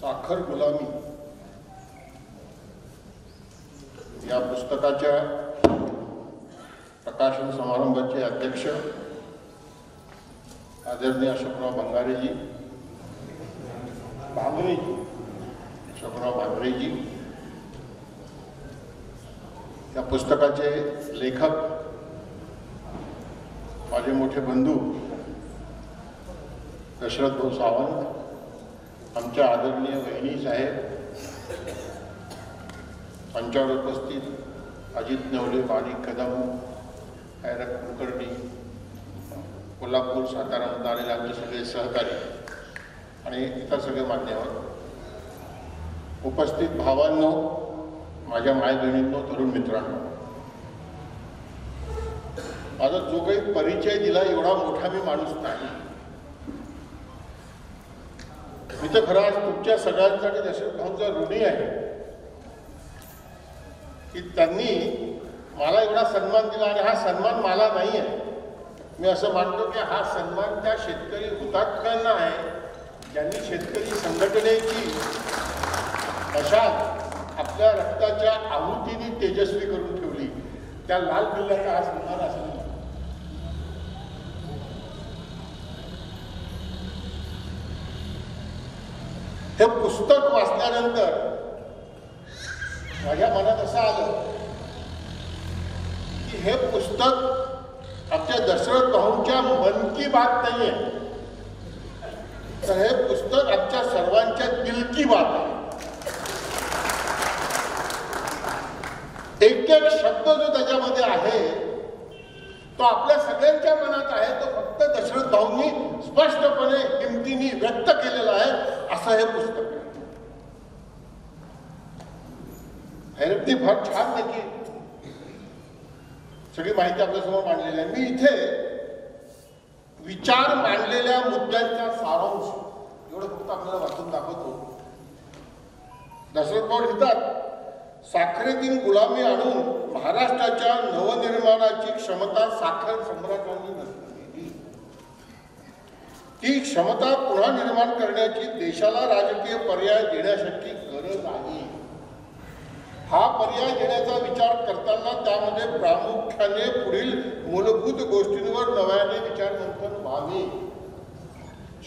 साखर गुलामी या पुस्तकाच्या प्रकाशन समारंभाचे अध्यक्ष आदरणीय अशोकराव भांगरेजी, अशोकराव भांगरेजी, या पुस्तकाचे लेखक माझे मोठे बंधू दशरथ भाऊ सावंत, आमच्या आदरणीय वहिनी साहेब, मंचावर उपस्थित अजित नवले, माणिक कदम, हैरत कुलकर्णी, कोल्हापूर सातारामधून आलेले आमचे सगळे सहकारी आणि इतर सगळे मान्यवर, उपस्थित भावांनो, माझ्या माय बहिणींनो, तरुण मित्रांनो, माझा जो काही परिचय दिला एवढा मोठा मी माणूस नाही. मी तर खरं आज तुमच्या सगळ्यांसाठी दशरथ भाऊंचा ऋणी आहे की त्यांनी मला एवढा सन्मान दिला. आणि हा सन्मान मला नाही आहे, मी असं मानतो की हा सन्मान त्या शेतकरी हुतात्म्यांना आहे ज्यांनी शेतकरी संघटनेची मशाल आपल्या रक्ताच्या आहुतीने तेजस्वी करून ठेवली. त्या लाल किल्ल्याचा हा सन्मान असेल. हे पुस्तक वाचल्यानंतर माझ्या मनात असं आलं की हे पुस्तक आमच्या दशरथ भाऊंच्या मन की बात नाही आहे, तर हे पुस्तक आमच्या सर्वांच्या दिल की बात आहे. एक एक शब्द जो त्याच्यामध्ये आहे तो आपल्या सगळ्यांच्या मनात आहे, तो फक्त दशरथ भाऊंनी स्पष्टपणे हिमतीने व्यक्त केलेला आहे असं हे पुस्तक आहे. हैरतनी फार छान देखील सगळी माहिती आपल्यासमोर मांडलेली आहे. मी इथे विचार मांडलेल्या मुद्द्यांचा सारांश एवढं फक्त आपल्याला वाचून दाखवतो. दशरथ भाऊ लिहितात, साखरेतील गुलामी आणून महाराष्ट्राच्या नवनिर्माणाची क्षमता साखर सम्राटांनी नसली. ती क्षमता पुन्हा निर्माण करण्याची देशाला राजकीय पर्याय देण्यासाठी गरज आहे. हा पर्याय देण्याचा विचार करताना त्यामध्ये प्रामुख्याने पुढील मूलभूत गोष्टींवर नव्याने विचारमंथन व्हावे.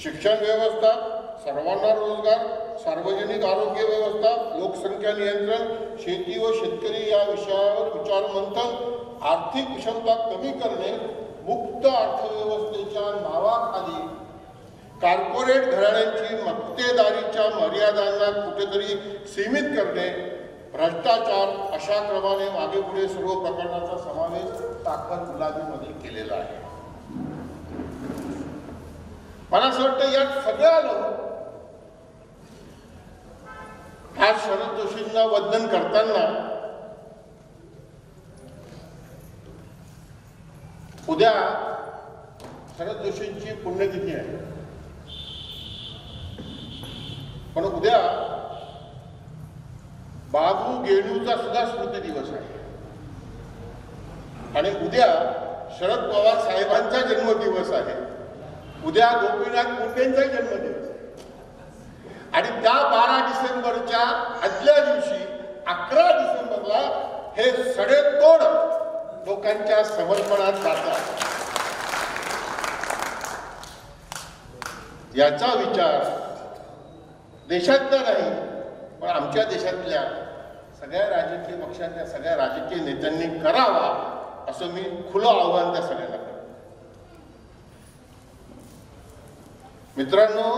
शिक्षण व्यवस्था, सर्वांना रोजगार, सार्वजनिक आरोग्य व्यवस्था, लोकसंख्या नियंत्रण, शेती व शेतकरी या विषयावर विचारमंथन, आर्थिक विषमता कमी करणे, मुक्त अर्थव्यवस्थेच्या नावाखाली कॉर्पोरेट घराण्यांची मक्तेदारीच्या मर्यादांना कुठेतरी सीमित करणे, भ्रष्टाचार, अशा क्रमाने मागे पुढे सर्व प्रकरणाचा समावेश साखर गुलामीमध्ये केलेला आहे. मला असं वाटतं यात सगळं आलं. आज शरद जोशींना वंदन करताना उद्या शरद जोशींची पुण्यतिथी आहे, पण उद्या बाबू गेणूचा सुद्धा स्मृती दिवस आहे. आणि उद्या शरद पवार साहेबांचा जन्मदिवस आहे. उद्या गोपीनाथ मुंडेंचा जन्मदिवस आहे. आणि त्या 12 डिसेंबरच्या आदल्या दिवशी 11 डिसेंबरला हे सडेतोड लोकांच्या समर्पणात जातात. याचा विचार देशातला नाही पण आमच्या देशातल्या सगळ्या राजकीय पक्षांच्या सगळ्या राजकीय नेत्यांनी करावा असं मी खुलं आव्हान त्या सगळ्यांना करतो. मित्रांनो,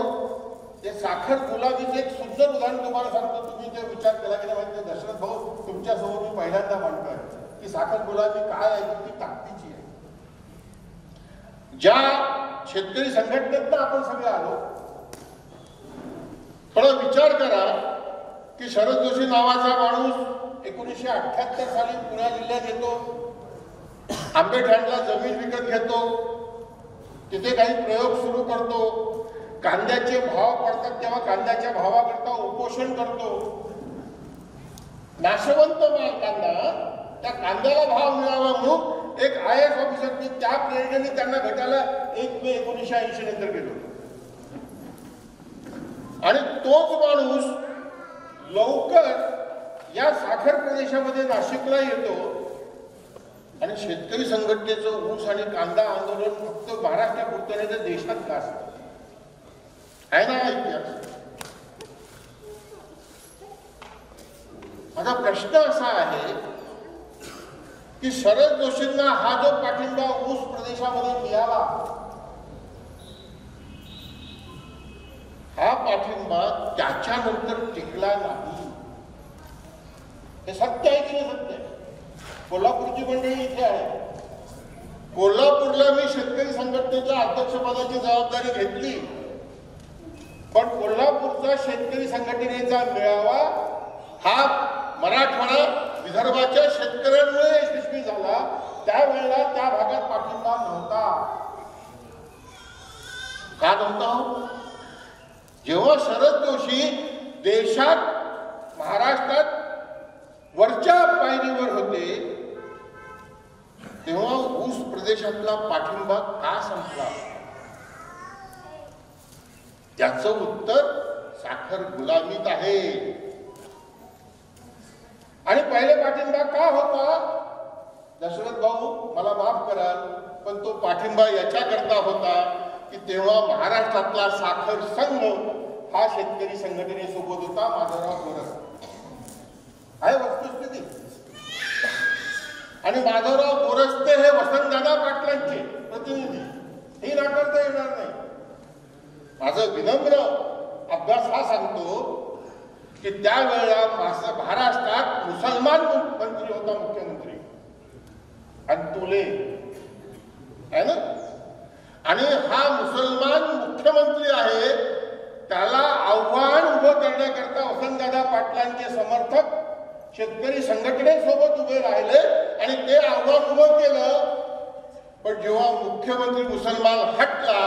ते साखर गुलाबीचं एक सुंदर उदाहरण तुम्हाला सांगतो. तुम्ही जे विचार केला की नाही, दशरथ भाऊ तुमच्यासमोर मी पहिल्यांदा मांडतोय की साखर गुलाबी काय आहे, ती ताकदीची आहे. ज्या शेतकरी संघटनेतनं आपण सगळे आलो, थोडा विचार करा की शरद जोशी नावाचा माणूस 1978 साली पुणे जिल्ह्यात येतो, आंबेठाणला जमीन विकत घेतो, तिथे काही प्रयोग सुरू करतो, कांद्याचे भाव पडतात तेव्हा कांद्याच्या भावाकरता उपोषण करतो. नाशवंत माल कांदा, त्या कांद्याला भाव मिळावा म्हणून एक IAS ऑफिसर त्या प्रेरणेने त्यांना भेटायला 1 मे 1980 नंतर गेलो. आणि तोच माणूस लवकर या साखर प्रदेशामध्ये नाशिकला येतो आणि शेतकरी संघटनेचं ऊस आणि कांदा आंदोलन फक्त महाराष्ट्रापुरतं नाही तर देशात गाजतं. आहे ना इतिहास. माझा प्रश्न असा आहे की शरद जोशींना हा जो पाठिंबा ऊस प्रदेशामध्ये मिळाला, हा पाठिंबा त्याच्यानंतर टिकला नाही. हे सत्य आहे की नाही सत्य? कोल्हापूरची मंडळी इथे आहे. कोल्हापूरला मी शेतकरी संघटनेच्या अध्यक्षपदाची जबाबदारी घेतली, पण कोल्हापूरचा शेतकरी संघटनेचा मेळावा हा मराठवाडा विदर्भाच्या शेतकऱ्यांमुळे यशस्वी झाला. त्यावेळेला त्या भागात पाठिंबा नव्हता. का नव्हता? जेव्हा शरद जोशी देशात महाराष्ट्रात वरच्या पायरीवर होते तेव्हा ऊस प्रदेशातला पाठिंबा का संपला? त्याचं उत्तर साखर गुलामीत आहे. आणि पहिले पाठिंबा का होता? दशरथ भाऊ मला माफ कराल, पण तो पाठिंबा याच्याकरता होता की तेव्हा महाराष्ट्रातला साखर संघ हा शेतकरी संघटनेसोबत होता. माधवराव गोरस आहे वस्तुस्थिती. आणि माधवराव गोरस्ते हे वसंतदादा पाटलांचे प्रतिनिधी, हे नाकारता येणार नाही. माझं विनम्र अभ्यास हा सांगतो की त्यावेळेला महाराष्ट्रात मुसलमान मंत्री होता, मुख्यमंत्री अंतुले आहे ना. आणि हा मुसलमान मुख्यमंत्री आहे, त्याला आव्हान उभं करण्याकरता वसंतदादा पाटलांचे समर्थक शेतकरी संघटनेसोबत उभे राहिले आणि ते आव्हान उभं केलं. पण जेव्हा मुख्यमंत्री मुसलमान हटला,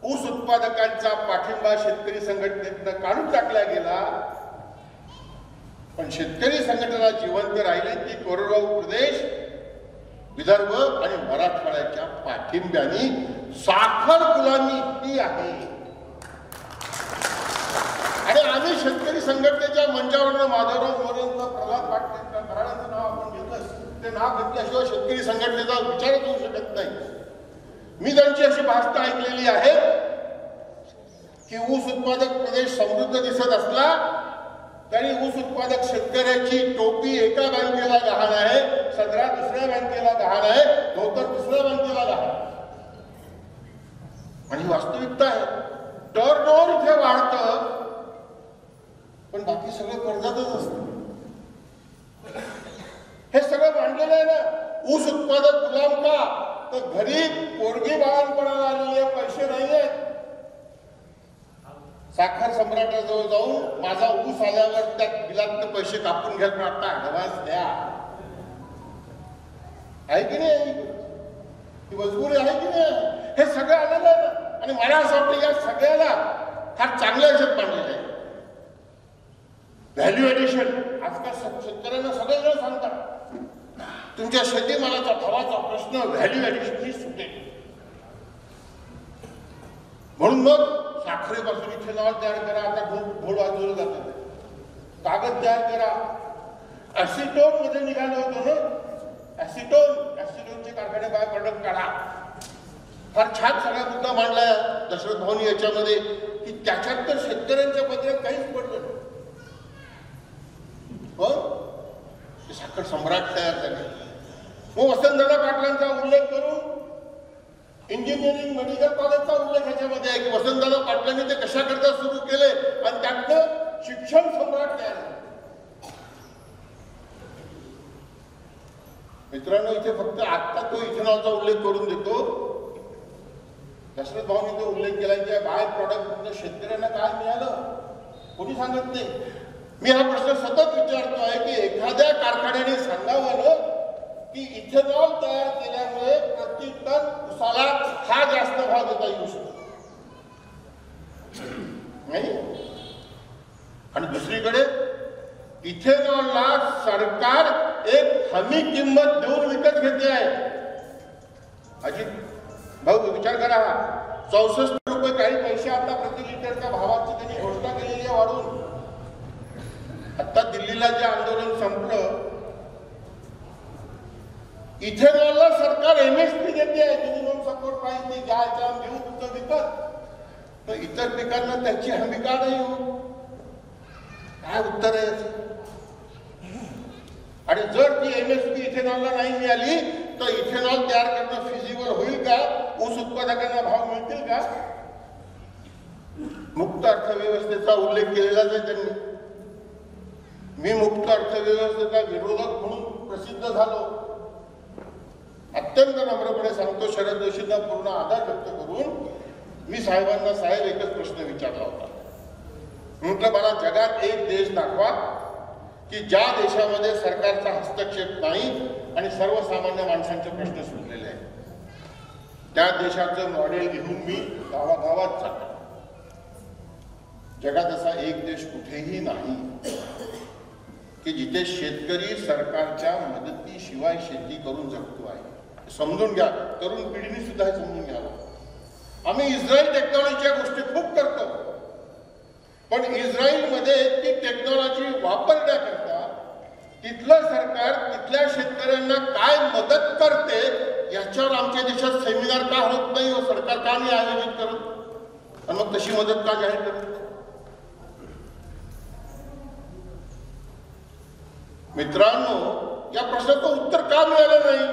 ऊस उत्पादकांचा पाठिंबा शेतकरी संघटनेतनं काढून टाकला गेला. पण शेतकरी संघटना जिवंत राहिली ती कोरडवाहू प्रदेश, विदर्भ आणि मराठवाड्याच्या पाठिंब्याने. साखर गुलामी ही आहे. आणि आम्ही शेतकरी संघटनेच्या मंचावरनं माधवराव मोरेंचं, प्रल्हाद पाटलांचं, घराण्याचं नाव आपण घेतलं, ते नाव घेतल्याशिवाय शेतकरी संघटनेचा विचारच होऊ शकत नाही. मी त्यांची अशी भाषा ऐकलेली आहे की ऊस उत्पादक प्रदेश समृद्ध दिसत असला तरी ऊस उत्पादक शेतकऱ्याची टोपी एका बँकेला गहाण आहे, सदरा दुसऱ्या बँकेला गहाण आहे, धोतर दुसऱ्या बँकेला गहाण. आणि वास्तविकता आहे. टर्नओव्हर इथे वाढतं पण बाकी सगळं कर्जातच असतं. हे सगळं मांडलेलं आहे ना. ऊस उत्पादक गुलाम का? तर घरी पोरगी बाळणपणाला आलेले पैसे नाहीयेत. साखर सम्राटाजवळ जाऊन माझा ऊस आल्यावर त्या बिलात पैसे कापून घ्या, पण आता ऍडव्हान्स द्या. आहे की नाही? ही मजबुरी आहे की नाही? हे सगळं आलेलं आहे ना. आणि मला असं वाटतं या सगळ्याला फार चांगल्या याच्यात मांडलेलं आहे. Value addition. आजकाल शेतकऱ्यांना सगळेजण सांगतात तुमच्या शेतीमालाचा भावाचा प्रश्न व्हॅल्यू ऍडिशन ही सुटेल. म्हणून मग साखरेपासून इथेनॉल तयार करा. आता ढोल वाजवलं जातं. कागद तयार करा. ऍसिटोन मध्ये निघालं होतं ना. ऍसिटोनचे कारखाने बाय प्रोडक्ट काढा. फार छान सगळा मुद्दा मांडलाय दशरथ भाऊनी याच्यामध्ये की त्याच्यात तर शेतकऱ्यांच्या पदरात काहीच पडलं नाही. पण साखर सम्राट तयार झाले. मग वसंतदादा पाटलांचा उल्लेख करून इंजिनिअरिंग मेडिकल कॉलेजचा उल्लेख ह्याच्यामध्ये आहे की वसंतदादा पाटलांनी ते कशाकरता सुरू केले आणि त्यातनं शिक्षण सम्राट तयार झाले. मित्रांनो, इथे फक्त आत्ता तो इथेनॉलचा उल्लेख करून देतो. दशरथ भाऊनी तो उल्लेख केला की बाय प्रॉडक्ट शेतकऱ्यांना काय मिळालं कोणी सांगत नाही. मी हा प्रश्न सतत विचारतो आहे की एखाद्या कारखान्याने सांगावं की इथेनॉल तयार केल्यामुळे प्रति टन उसाला हा जास्त भाव देता येऊ शकतो नाही. आणि दुसरीकडे इथेनॉलला सरकार एक हमी किंमत देऊन विकत घेते आहे. अजित भाऊ विचार करा, 64 रुपये काही पैसे आता प्रति लिटरच्या भावाची त्यांनी दिल्लीला जे आंदोलन संपलं, इथेनॉलला सरकार MSP देते, मिनिमम सपोर्ट प्राइस ते घ्यायचा, घेऊ तुमचं विकत, तर इतर पिकांना त्याची हमी का नाही हो? काय उत्तर आहे? आणि जर ती MSP इथेनॉलला नाही मिळाली तर इथेनॉल तयार करणं फिजिबल होईल का? ऊस उत्पादकांना भाव मिळतील का? मुक्त अर्थव्यवस्थेचा उल्लेख केलेलाच आहे त्यांनी. मी मुक्त अर्थव्यवस्थेचा विरोधक म्हणून प्रसिद्ध झालो. अत्यंत नम्रपणे सांगतो, शरद जोशींना पूर्ण आदर व्यक्त करून मी साहेबांना, साहेब एकच प्रश्न विचारला होता. म्हटलं मला जगात एक देश दाखवा की ज्या देशामध्ये सरकारचा हस्तक्षेप नाही आणि सर्वसामान्य माणसांचे प्रश्न सुटलेले आहेत. त्या देशाचं मॉडेल घेऊन मी गावागावात जातो. जगात असा एक देश कुठेही नाही की जिथे शेतकरी सरकारच्या मदतीशिवाय शेती करून जगतो आहे. समजून घ्या, तरुण पिढीने सुद्धा हे समजून घ्यावं. आम्ही इस्रायल टेक्नॉलॉजीच्या गोष्टी खूप करतो, पण इस्रायलमध्ये ती टेक्नॉलॉजी वापरण्याकरता तिथलं सरकार तिथल्या शेतकऱ्यांना काय मदत करते याच्यावर आमच्या देशात सेमिनार का होत नाही व सरकार का नाही आयोजित करत? आणि मग तशी मदत का जाहीर करत? मित्रांनो, या प्रश्नाचं उत्तर का मिळालं नाही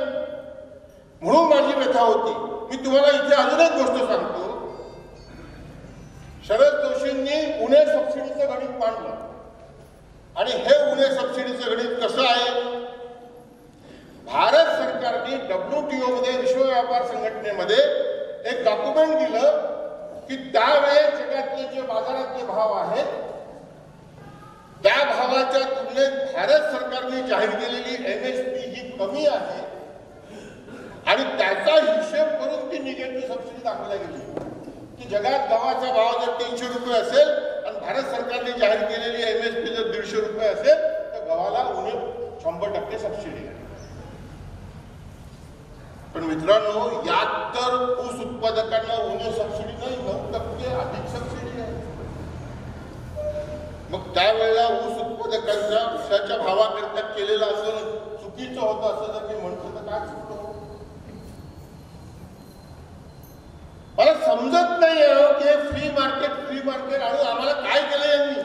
म्हणून माझी व्यथा होती. मी तुम्हाला इथे अजून एक गोष्ट सांगतो. शरद जोशींनी उणे सबसिडीचं गणित मांडलं आणि हे उणे सबसिडीचं गणित कसं आहे? भारत सरकारने WTO मध्ये, विश्व व्यापार संघटनेमध्ये एक डॉक्युमेंट दिलं की त्यावेळेस जगातले जे बाजारातले भाव आहेत त्या भावाच्या तुलनेत भारत सरकारने जाहीर केलेली MSP ही कमी आहे आणि त्याचा हिशेब करून ती निगेटिव्ह सबसिडी दाखवल्या गेली की जगात गव्हाचा भाव जर 300 रुपये असेल आणि भारत सरकारने जाहीर केलेली MSP जर 150 रुपये असेल तर गव्हाला उणे 100% सबसिडी आहे. पण मित्रांनो, यात तर ऊस उत्पादकांना उणे सबसिडी नाही, 9% अधिक सबसिडी आहे. मग त्यावेळेला ऊस उत्पादकांच्या ऊसाच्या भावाकरता केलेलं असं चुकीचं होतं असं जर मी म्हणतो तर काय चुकतो? मला समजत नाही की फ्री मार्केट आणि आम्हाला काय केलं यांनी?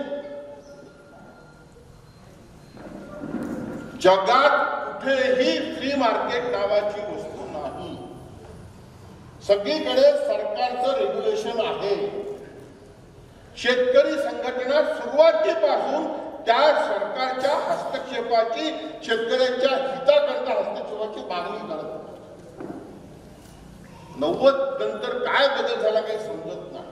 जगात कुठेही फ्री मार्केट नावाची वस्तू नाही. सगळीकडे सरकारचं रेग्युलेशन आहे. शेतकरी संघटना सुरुवातीपासून त्या सरकारच्या हस्तक्षेपाची, शेतकऱ्यांच्या हिताकरता हस्तक्षेपाची मागणी करत. 90 नंतर काय बदल झाला काही समजत नाही.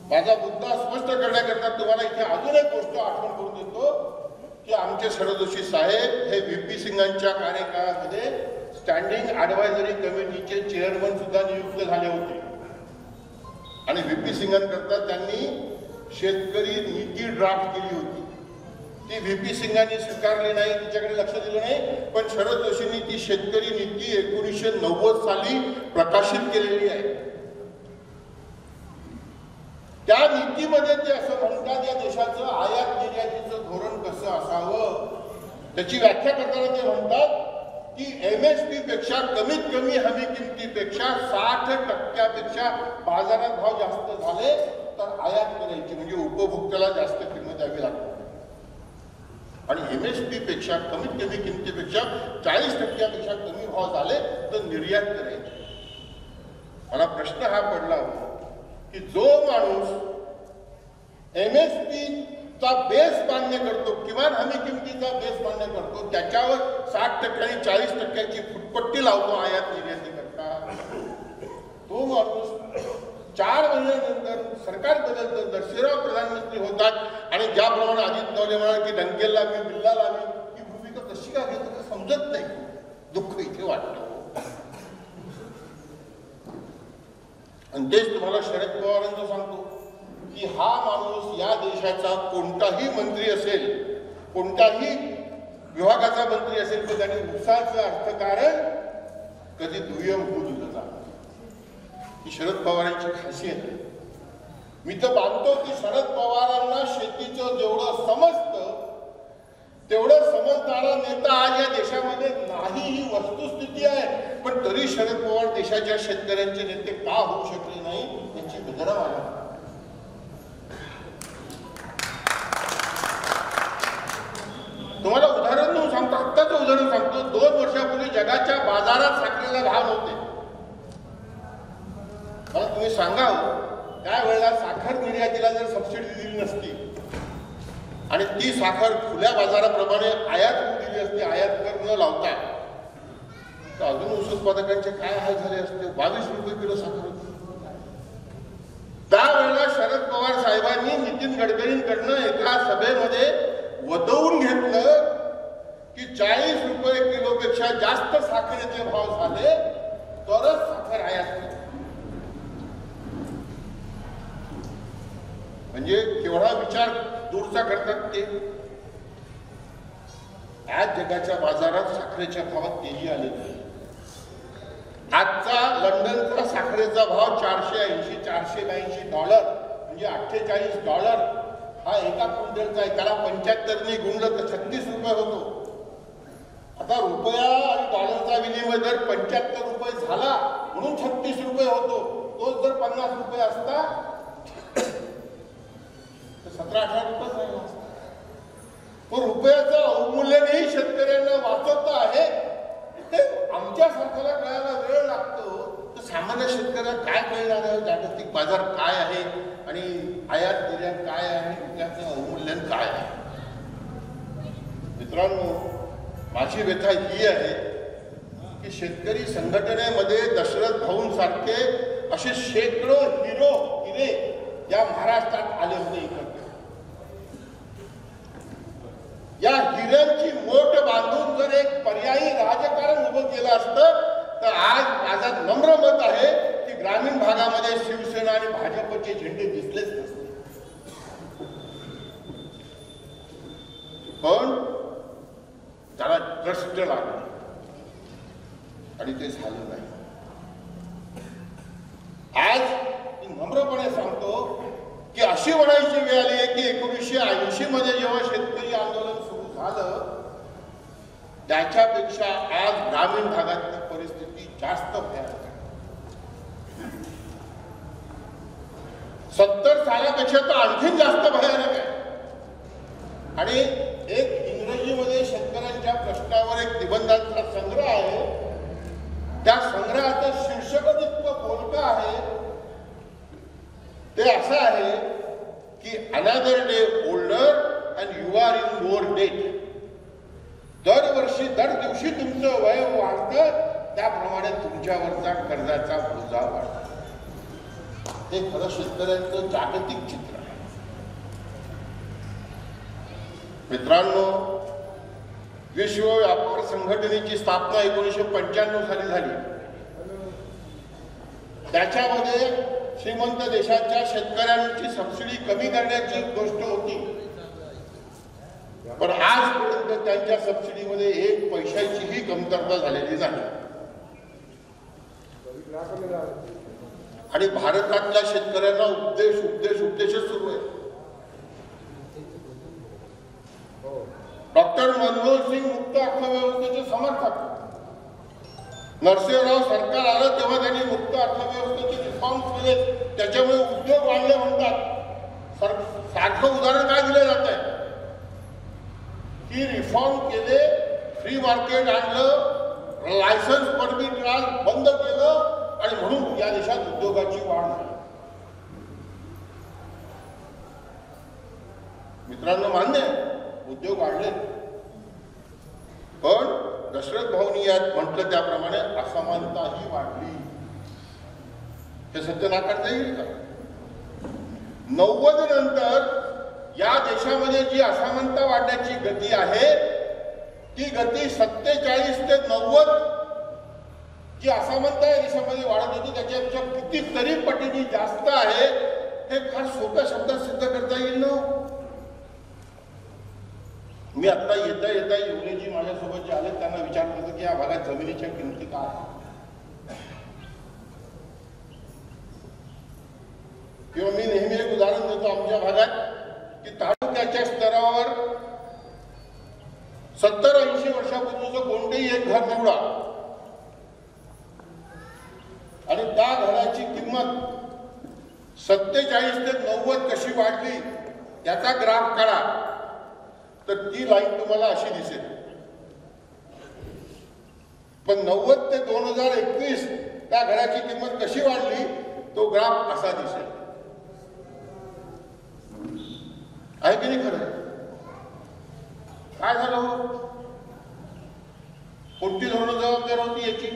माझा मुद्दा स्पष्ट करण्याकरता तुम्हाला इथे अजून एक गोष्ट आठवण करून देतो की आमचे शरद जोशी साहेब हे VP सिंगांच्या कार्यकाळामध्ये स्टँडिंग ऍडवायझरी कमिटीचे चेअरमन सुद्धा नियुक्त झाले होते आणि VP सिंगांकरता त्यांनी शेतकरी नीती ड्राफ्ट केली होती. ती VP सिंगांनी स्वीकारली नाही, तिच्याकडे लक्ष दिलं नाही, पण शरद जोशींनी ती शेतकरी नीती 1990 साली प्रकाशित केलेली आहे. त्या नीतीमध्ये ते असं म्हणतात, या देशाचं आयात निर्यातीचं धोरण कसं असावं त्याची व्याख्या करताना ते म्हणतात की MSP पेक्षा कमीत कमी हमी किमतीपेक्षा 60% बाजारात भाव जास्त झाले तर आयात करायची, म्हणजे उपभोक्त्याला जास्त किंमत द्यावी लागते. आणि MSP पेक्षा कमीत कमी किमतीपेक्षा 40% कमी भाव झाले तर निर्यात करायची. मला प्रश्न हा पडला की जो माणूस MSP चा बेस मान्य करतो, किमान हमी किमतीचा बेस मान्य करतो, त्याच्यावर 60% आणि 40%ची फुटपट्टी लावतो आयात निर्याती करता, तो माणूस 4 महिन्यानंतर सरकार बदलतं, दर्शेराव प्रधानमंत्री होतात आणि ज्याप्रमाणे अजित नवले म्हणाले की डंकेल लावी बिल्ला लावी, ही भूमिका कशी का घेतो समजत नाही. दुःख इथे वाटतं. आणि तेच तुम्हाला शरद पवारांचं सांगतो की हा माणूस या देशाचा कोणताही मंत्री असेल, कोणताही विभागाचा मंत्री असेल, तर त्याने ऊसाचं अर्थकारण कधी दुय्यम होऊ दिलं जातं. ही शरद पवारांची खासियत आहे. मी तर मानतो की शरद पवारांना शेतीचं जेवढं समजतं तेवढं समजणारा नेता आज या देशामध्ये नाही, ही वस्तुस्थिती आहे. पण तरी शरद पवार देशाच्या शेतकऱ्यांचे नेते का होऊ शकले नाही याची वेदना मला. तुम्हाला उदाहरण देऊन सांगतो, आत्ताचं उदाहरण सांगतो. 2 वर्षापूर्वी जगाच्या बाजारात साखरेला भाव नव्हते. मला तुम्ही सांगा, त्यावेळेला साखर निर्यातीला जर सबसिडी दिली नसती आणि ती साखर खुल्या बाजाराप्रमाणे आयात होऊन दिली असती, आयात कर न लावता, तर अजून ऊस उत्पादकांचे काय हाल झाले असते. 22 रुपये किलो साखर होती. त्यावेळेला शरद पवार साहेबांनी नितीन गडकरींकडनं एका सभेमध्ये वदवून घेतलं की 40 रुपये किलोपेक्षा जास्त साखरेचे भाव झाले तरच साखर आयात केली. म्हणजे केवढा विचार दूरचा करतात ते. आज जगाच्या बाजारात साखरेच्या भावात तेजी आलेली आहे. आजचा लंडनचा साखरेचा भाव $480-482 म्हणजे $48 हा एका क्विंटलचा आहे. त्याला 75 गुणलं तर 36 रुपये होतो. आता रुपया आणि डॉलरचा विनिमय दर 75 रुपये झाला म्हणून 36 रुपये होतो. तोच जर 50 रुपये असता तर 17-18 रुपये झाला असता. पण रुपयाचं अवमूल्यनही शेतकऱ्यांना वाचवतं आहे. ते आमच्यासारख्याला कळायला वेळ लागतो, तर सामान्य शेतकऱ्याला काय कळणार आहे जागतिक बाजार काय आहे आणि आयात निर्यात काय आहे, त्याचं अवमूल्यन काय आहे. मित्रांनो, माझी व्यथा ही आहे की शेतकरी संघटनेमध्ये दशरथ भाऊंसारखे असे शेकडो हिरे या महाराष्ट्रात आले होते. या हिऱ्यांची मोठ बांधून जर एक पर्यायी राजकारण उभं केलं असतं तर आज माझं नम्र मत आहे की ग्रामीण भागामध्ये शिवसेना आणि भाजपचे झेंडे दिसलेच नसते. पण त्याला कष्ट लागले आणि ते झालं नाही. आज मी नम्रपणे सांगतो की अशी म्हणायची वेळ आली आहे की 1980 मध्ये जेव्हा शेतकरी आंदोलन सुरू झालं त्याच्यापेक्षा आज ग्रामीण भागातली परिस्थिती जास्त भयानक आहे. 70 सालापेक्षा तर आणखीन जास्त भयानक आहे. आणि एक इंग्रजीमध्ये शेतकऱ्यांच्या प्रश्नावर एक निबंधांचा संग्रह आहे. त्या संग्रहाचं शीर्षकच इतकं बोलकं आहे. ते असं आहे की another day older and you are in more debt. दर दिवशी तुमचं वय वाढतं, त्याप्रमाणे तुमच्यावरचा कर्जाचा बोजा वाढतो. हे खरं शेतकऱ्यांचं जागतिक चित्र आहे. मित्रांनो, विश्व व्यापार संघटनेची स्थापना 1995 साली झाली. त्याच्यामध्ये श्रीमंत देशाच्या शेतकऱ्यांची सबसिडी कमी करण्याची गोष्ट होती. पण आजपर्यंत त्यांच्या सबसिडीमध्ये 1 पैशाचीही कमतरता झालेली नाही. आणि भारतातल्या शेतकऱ्यांना उपदेशच सुरू आहे. डॉक्टर मनमोहन सिंग मुक्त अर्थव्यवस्थेचे समर्थक. नरसिंहराव सरकार आलं तेव्हा त्यांनी मुक्त अर्थव्यवस्थेचे रिफॉर्म्स केले, त्याच्यामुळे उद्योग वाढले म्हणतात. सारखं उदाहरण काय दिलं जात आहे की रिफॉर्म केले, फ्री मार्केट आणलं, लायसन्स परमिट राज बंद केलं आणि म्हणून या देशात उद्योगाची वाढ झाली. मित्रांनो, मान्य उद्योग वाढले, पण दशरथ भाऊंनी यात म्हटलं त्याप्रमाणे असमानताही वाढली. हे सत्य नाकारता येईल का? 90 नंतर या देशामध्ये जी असमानता वाढण्याची गती आहे ती गती 47 ते 90 जी असमानता या देशामध्ये वाढत होती त्याच्यापेक्षा कितीतरी पटीने जास्त आहे. हे फार सोप्या शब्दात सिद्ध करता येईल ना. मी आता येता येवलेजी माझ्यासोबत जे आले त्यांना विचारलं होतं की या भागात जमिनीच्या किमती काय आहेत. किंवा मी नेहमी एक उदाहरण देतो आमच्या भागात की तालुक्याच्या स्तरावर 70-80 वर्षापूर्वीचं कोणतेही एक घर निवडा आणि त्या घराची किंमत 47 ते 90 कशी वाढली याचा ग्राफ काढा, तर ती लाईन तुम्हाला अशी दिसेल. पण 90 ते 2021 त्या घराची किंमत कशी वाढली तो ग्राफ असा दिसेल. आहे की नाही खरं? काय झालं हो? कोणती धोरणं जबाबदार होती याची?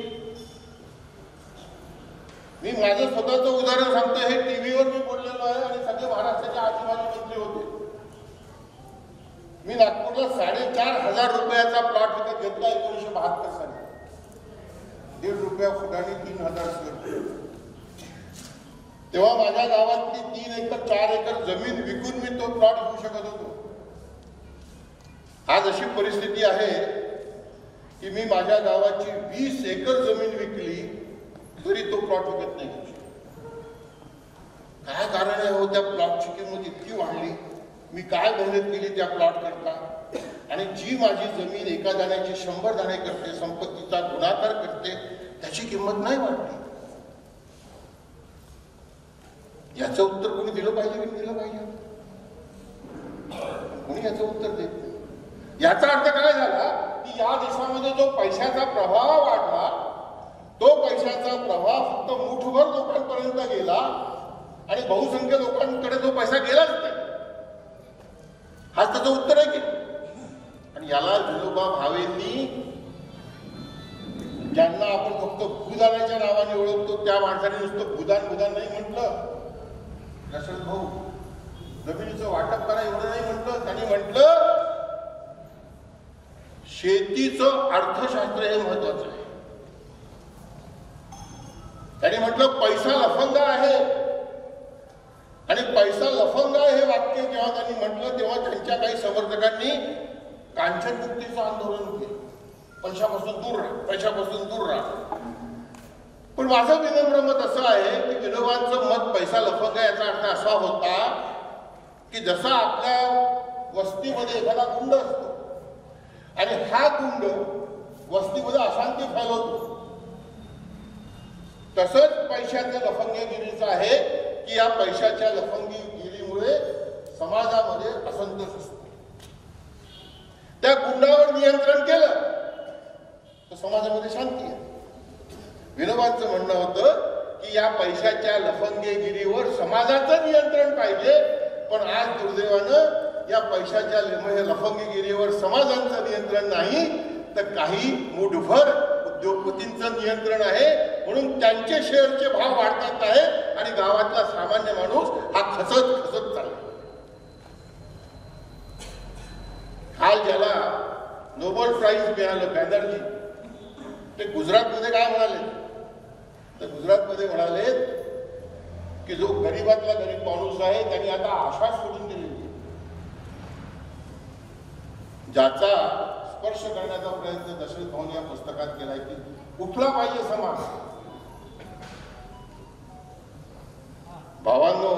मी माझं स्वतःचं उदाहरण सांगतो. हे टीव्हीवर मी बोललेलो आहे आणि सगळे महाराष्ट्राचे आजूबाजू मंत्री होते. मी नागपूरला 4,500 रुपयाचा प्लॉट विकत घेतला 1972 साली. ₹1.5 फुटाने 3,000 स्क्वेअर फूट. तेव्हा माझ्या गावातली 3 एकर 4 एकर जमीन विकून मी तो प्लॉट घेऊ शकत होतो. आज अशी परिस्थिती आहे की मी माझ्या गावाची 20 एकर जमीन विकली तरी तो प्लॉट विकत नाही घेऊ शकत. काय कारण आहे हो? त्या प्लॉटची किंमत इतकी वाढली. मी काय मेहनत केली त्या प्लॉट करता, आणि जी माझी जमीन एका दाण्याची 100 दाणे करते, संपत्तीचा गुणाकार करते, त्याची किंमत नाही वाढली. याचं उत्तर कोणी दिलं पाहिजे की दिलं पाहिजे? कोणी याचं उत्तर देत नाही. याचा अर्थ काय झाला की या देशामध्ये जो पैशाचा प्रवाह वाढला, तो पैशाचा प्रवाह फक्त मुठभर लोकांपर्यंत गेला आणि बहुसंख्य लोकांकडे जो पैसा गेलाच नाही. हाच त्याचं उत्तर आहे की. आणि याला विनोबा भावेंनी, ज्यांना आपण फक्त भूदानाच्या नावाने ओळखतो, त्या माणसाने नुसतं भूदान नाही म्हटलं. दशरथ भाऊ, जमिनीचं वाटप करा एवढं नाही म्हटलं. त्यांनी म्हटलं शेतीचं अर्थशास्त्र हे महत्वाचं आहे. त्यांनी म्हटलं पैसा लफंगा आहे, आणि पैसा लफंगा हे वाक्य जेव्हा त्यांनी म्हटलं तेव्हा त्यांच्या काही समर्थकांनी कांचनमुक्तीचं आंदोलन केलं. पैशापासून दूर राहा, पैशापासून दूर राहा. पण माझं विनम्र मत असं आहे की विनोबांचं मत पैसा लफंगा याचा अर्थ असा होता की जसा आपल्या वस्तीमध्ये एखादा गुंड असतो आणि हा गुंड वस्तीमध्ये अशांती फैलवतो, तसंच पैशाच्या लफंगगिरीचं आहे की या पैशाच्या लफंगगिरीमुळे समाजामध्ये असंतोष असतो. त्या गुंडावर नियंत्रण केलं तर समाजामध्ये शांती आहे. विनोबांचं म्हणणं होतं की या पैशाच्या लफंगगिरीवर समाजाचं नियंत्रण पाहिजे, पण आज दुर्दैवानं या पैशाच्या लफंगगिरीवर समाजांचं नियंत्रण नाही, तर काही मुठभर उद्योगपतींचं नियंत्रण आहे. म्हणून त्यांचे शेअरचे भाव वाढतात आहे आणि गावातला सामान्य माणूस हा खचत चालला. काल ज्याला नोबेल प्राइज मिळालं बॅनर्जी, ते गुजरातमध्ये काय म्हणाले? तर गुजरातमध्ये म्हणाले की जो गरीबातला गरीब माणूस आहे त्यांनी आता आशा सोडून दिली, ज्याचा स्पर्श करण्याचा प्रयत्न दशरथ भाऊंनी या पुस्तकात केलाय की उठला पाहिजे समाज. भावांनो,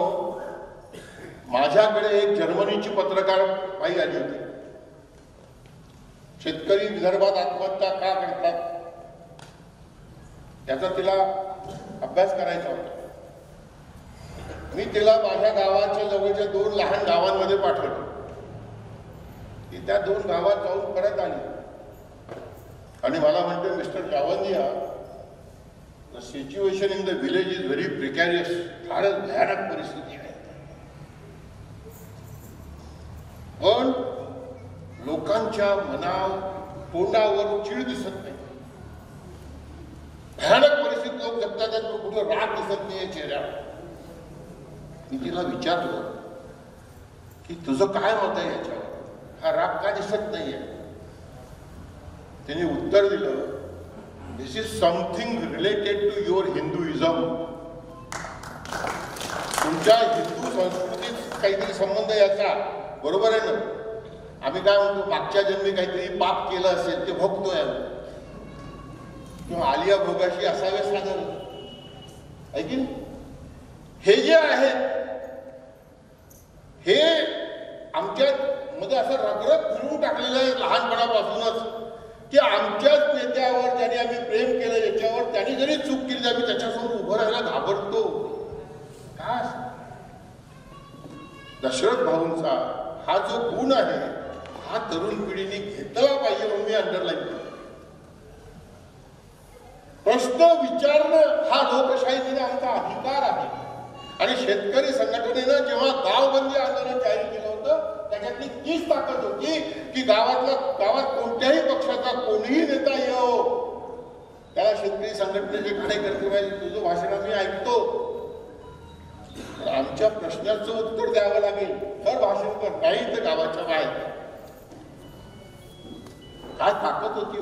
माझ्याकडे एक जर्मनीची पत्रकार बाई आली होती. शेतकरी विदर्भात आत्महत्या का करतात याचा तिला अभ्यास करायचा होता. मी तिला माझ्या गावाच्या जवळच्या 2 लहान गावांमध्ये पाठवलं. ती त्या 2 गावात जाऊन परत आली आणि मला म्हणते, mister Lavanya, the situation in the village is very precarious. फारच भयानक परिस्थिती आहे. पण लोकांच्या तोंडावर चीड दिसत नाही. भयानक परिस्थिती लोक जगतात, कुठे राग दिसत नाही चेहऱ्यावर. मी तिला विचारलं की तुझं काय मत आहे याच्यावर, हा राग का दिसत नाहीये? तिने उत्तर दिलं, this is something related to your Hinduism. तुमच्या हिंदू संस्कृतीत काहीतरी संबंध याचा. बरोबर आहे ना? आम्ही काय म्हणतो, मागच्या जन्मी काहीतरी पाप केलं असेल ते भोगतोय, किंवा आलिया भोगाशी असावे साधन आहे की नाही? हे जे आहे हे आमच्या मध्ये असं रगरग फिरून टाकलेलं आहे लहानपणापासूनच की आमच्याच नेत्यावर ज्याने आम्ही प्रेम केलं याच्यावर त्यांनी जरी चूक केली आम्ही त्याच्यासमोर उभं राहायला घाबरतो. का दशरथ भाऊंचा हा जो गुण आहे हा तरुण पिढीने घेतला पाहिजे म्हणून मी अंडरलाईन करतो. प्रश्न विचारणं हा लोकशाहीचा आमचा अधिकार आहे. आणि शेतकरी संघटनेनं जेव्हा गावबंदी आंदोलन जाहीर केलं होतं त्याच्यातली तीच ताकद होती की गावात कोणत्याही पक्षाचा कोणीही नेता येऊ त्याला शेतकरी संघटनेचे कार्यकर्ते पाहिजे. तुझं भाषण मी ऐकतो, आमच्या प्रश्नाचं उत्तर द्यावं लागेल तर भाषण कर, नाही तर गावाच्या बाहेर. काय ताकद होती.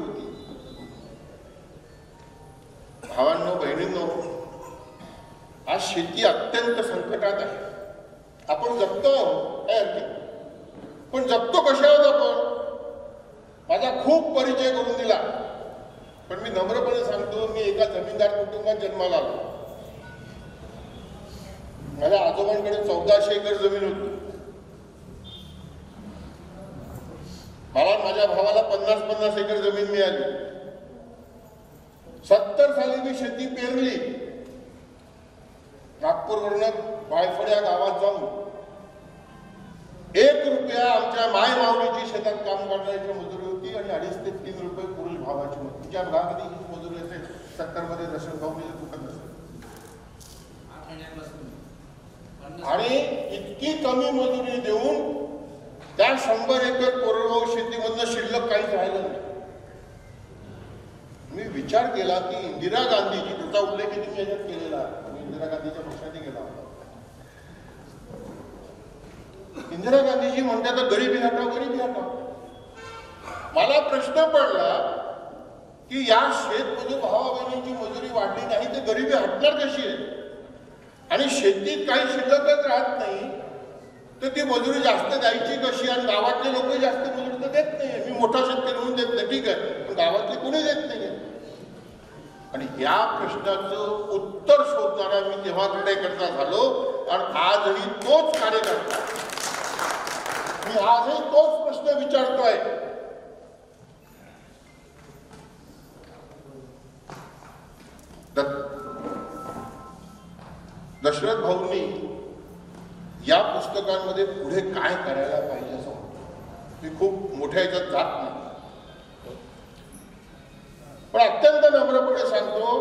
भावांनो बहिणींनो, आज शेती अत्यंत संकटात आहे. आपण जगतो काय अर्थ, पण जगतो कशावर आपण माझा खूप परिचय करून दिला. पण मी नम्रपणे सांगतो, मी एका जमीनदार कुटुंबात जन्माला आलो. माझ्या आजोबांकडे 1400 एकर जमीन होती. मला माझ्या भावाला 50-50 एकर जमीन मिळाली. 70 साली मी शेती पेरली. नागपूरवरून बायफळ या गावात जाऊन 1 रुपया आमच्या माय माऊलीची शेतात काम करण्याची मजुरी होती आणि 2.5 ते 3 रुपये पुरुष भावाची होती. तुमच्या भागामध्ये ही मजुरी असेल 70 मध्ये दशरथ भाऊनी चुकत असेल. आणि इतकी कमी मजुरी देऊन त्या 100 एकर कोरडवाहू शेतीमधनं शिल्लक काहीच राहिलं नाही. मी विचार केला की इंदिरा गांधीजी, त्याचा उल्लेख तुम्ही याच्यात केलेला, इंदिरा गांधीच्या पक्षाने केला होता. इंदिरा गांधीजी म्हणतात गरिबी हटाव, गरिबी हटाव. मला प्रश्न पडला की या शेतमजूर भावा बहिणींची मजुरी वाढली नाही तर गरिबी हटणार कशी आहे. आणि शेतीत काही शिल्लकच राहत नाही तर ती मजुरी जास्त द्यायची कशी. आणि गावातले लोक जास्त मजुरी तर देत नाही. मी मोठा शेतकरी म्हणून देत नाही, ठीक आहे, पण गावातले कोणी देत नाही. आणि या प्रश्नाचं उत्तर शोधणारा मी तेव्हा कार्यकर्ता झालो आणि आजही तोच कार्यकर्ता, मी आजही तोच प्रश्न विचारतोय. दशरथ भाऊंनी या पुस्तकांमध्ये पुढे काय करायला पाहिजे असं म्हणतो. मी खूप मोठ्या ह्याच्यात जात नाही, पण अत्यंत नम्रपणे सांगतो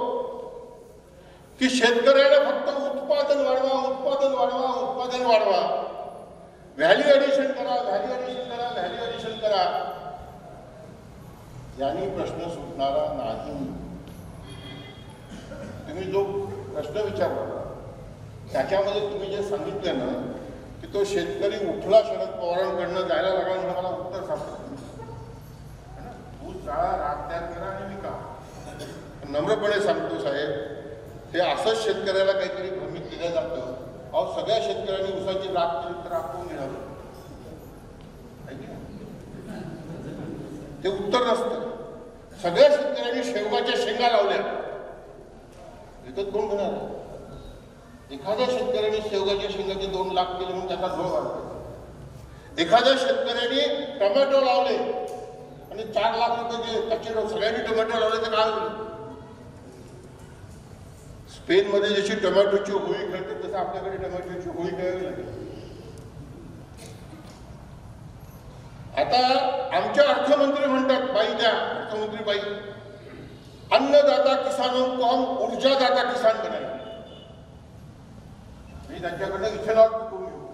की शेतकऱ्याला फक्त उत्पादन वाढवा, उत्पादन वाढवा, उत्पादन वाढवा, व्हॅल्यू ॲडिशन करा, व्हॅल्यू ॲडिशन करा, व्हॅल्यू ॲडिशन करा, यांनी प्रश्न सुटणारा नाही. तुम्ही जो प्रश्न विचारला त्याच्यामध्ये तुम्ही जे सांगितलं ना की तो शेतकरी उठला शरद पवारांकडनं जायला लागला म्हणजे मला उत्तर सापडलं. ऊस जाळा, राग तयार करा आणि विका. नम्रपणे सांगतो साहेब, हे असंच शेतकऱ्याला काहीतरी भ्रमित केलं जातं. अहो सगळ्या शेतकऱ्यांनी ऊसाची राग केली तर राग कोण घेणार, ते उत्तर नसतं. सगळ्या शेतकऱ्यांनी शेवगाच्या शेंगा लावल्या, विकत कोण घेणार. एखाद्या शेतकऱ्याने शेवगाच्या शेंगाचे 2 लाख केले म्हणून त्याचा झोळ वाढतो. एखाद्या शेतकऱ्याने टोमॅटो लावले आणि 4 लाख रुपये गेले, त्याचे सगळ्यांनी टोमॅटो लावले तर काय होईल. स्पेनमध्ये जशी टोमॅटोची होळी खेळते तसं आपल्याकडे टोमॅटोची होळी खेळावी लागेल. आता आमच्या अर्थमंत्री म्हणतात, बाई द्या अर्थमंत्री बाई, अन्नदाता किसानों को हम ऊर्जादाता किसान बनाएंगे. मी त्यांच्याकडनं इथेनॉल करून घेऊ